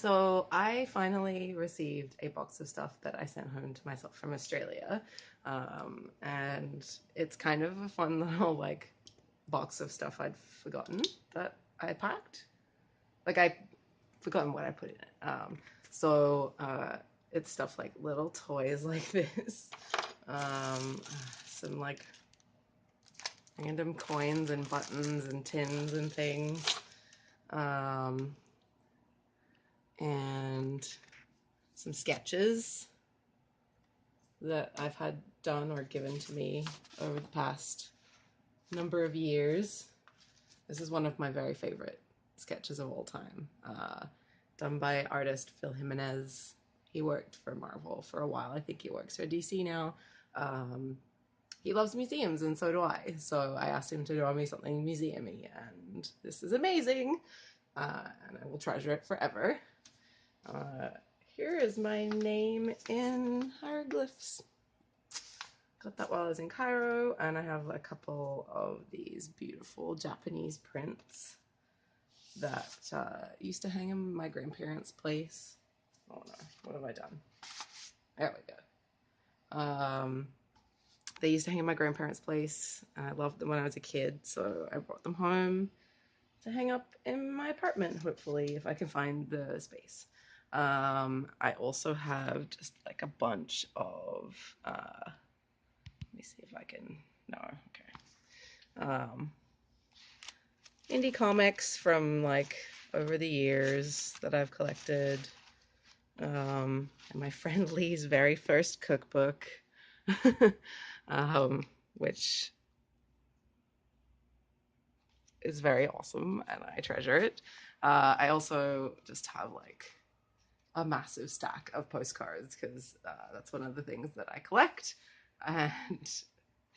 So I finally received a box of stuff that I sent home to myself from Australia. And it's kind of a fun little like box of stuff I'd forgotten that I packed. Like I forgotten what I put in it. So it's stuff like little toys like this. Um, some like random coins and buttons and tins and things. Um, and some sketches that I've had done or given to me over the past number of years. This is one of my very favorite sketches of all time, done by artist Phil Jimenez. He worked for Marvel for a while. I think he works for DC now. He loves museums, and so do I. So I asked him to draw me something museumy, and this is amazing, and I will treasure it forever. Here is my name in hieroglyphs. Got that while I was in Cairo, and I have a couple of these beautiful Japanese prints that used to hang in my grandparents' place. Oh no, what have I done? There we go. They used to hang in my grandparents' place, and I loved them when I was a kid, so I brought them home to hang up in my apartment, hopefully, if I can find the space. I also have just like a bunch of, let me see if I can, no, okay. Indie comics from like over the years that I've collected. And my friend Lee's very first cookbook, which is very awesome and I treasure it. I also just have like a massive stack of postcards because that's one of the things that I collect, and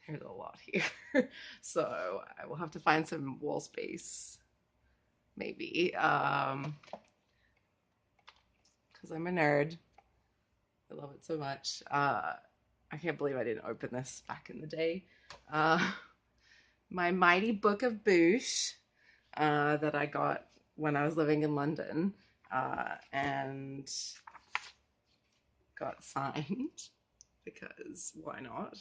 there's a lot here. So I will have to find some wall space, maybe, because I'm a nerd. I love it so much. I can't believe I didn't open this back in the day. My Mighty Book of Boosh that I got when I was living in London, and got signed because why not?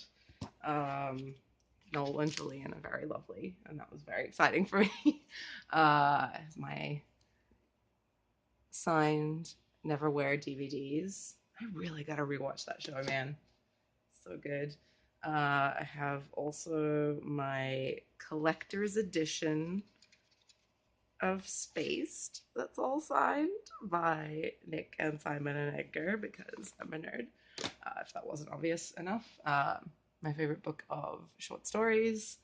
Noel and Julian are very lovely, and that was very exciting for me. My signed Neverwhere DVDs. I really gotta rewatch that show, man. So good. I have also my collector's edition of Spaced. That's all signed by Nick and Simon and Edgar because I'm a nerd, if that wasn't obvious enough. My favorite book of short stories,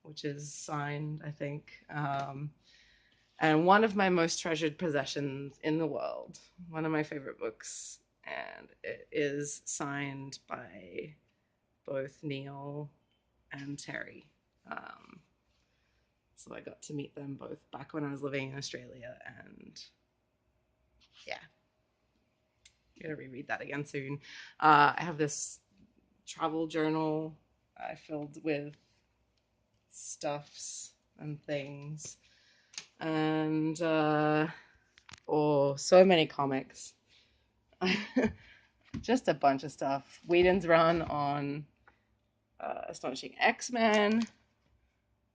which is signed, I think. And one of my most treasured possessions in the world. One of my favorite books. And it is signed by both Neil and Terry. So I got to meet them both back when I was living in Australia, and yeah, I'm gonna reread that again soon. I have this travel journal I filled with stuffs and things, and so many comics. Just a bunch of stuff. Whedon's run on Astonishing X-Men,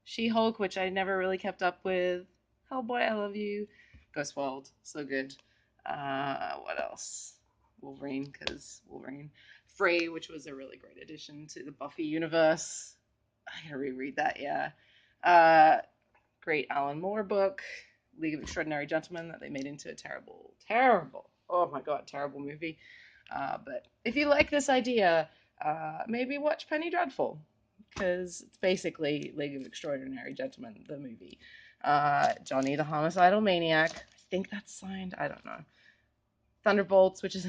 She-Hulk, which I never really kept up with, Hellboy, I Love You, Ghost World, so good. What else? Wolverine, because Wolverine. Frey, which was a really great addition to the Buffy universe. I gotta reread that, yeah. Great Alan Moore book, League of Extraordinary Gentlemen, that they made into a terrible, oh my god, terrible movie. But if you like this idea, maybe watch Penny Dreadful, because it's basically League of Extraordinary Gentlemen, the movie. Johnny the Homicidal Maniac, I think that's signed, I don't know. Thunderbolts, which is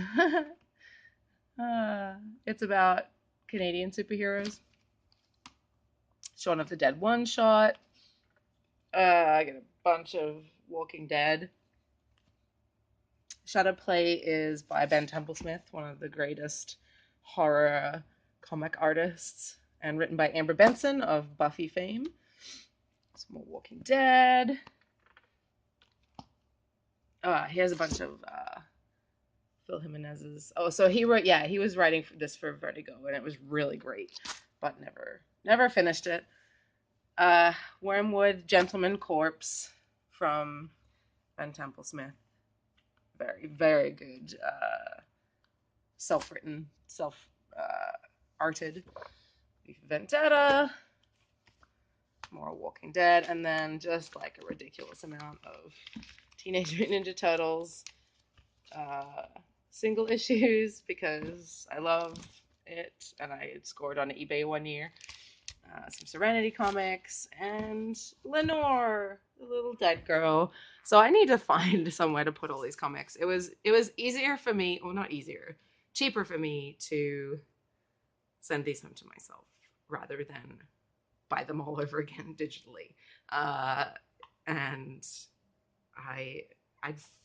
it's about Canadian superheroes. Shaun of the Dead one shot. I get a bunch of Walking Dead. Shadow Play is by Ben Templesmith, one of the greatest horror comic artists, and written by Amber Benson of Buffy fame. Some more Walking Dead. Here's a bunch of Phil Jimenez's. Oh, so he wrote. Yeah, he was writing this for Vertigo, and it was really great, but never finished it. Uh, Wormwood Gentleman Corpse from Ben Temple Smith. Very good. Self-written, self-arted. Vendetta, more Walking Dead, and then just like a ridiculous amount of Teenage Mutant Ninja Turtles uh, single issues because I love it, and I had scored on eBay one year. Some Serenity comics and Lenore, the little dead girl. So I need to find somewhere to put all these comics. It was easier for me, or not easier, cheaper for me to send these home to myself rather than buy them all over again digitally. Uh, and I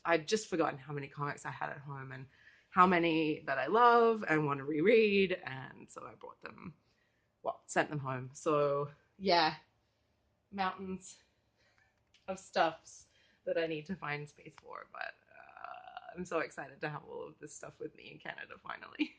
I'd just forgotten how many comics I had at home and how many that I love and want to reread, and so I bought them. Well, sent them home. So yeah, mountains of stuffs that I need to find space for, but I'm so excited to have all of this stuff with me in Canada finally.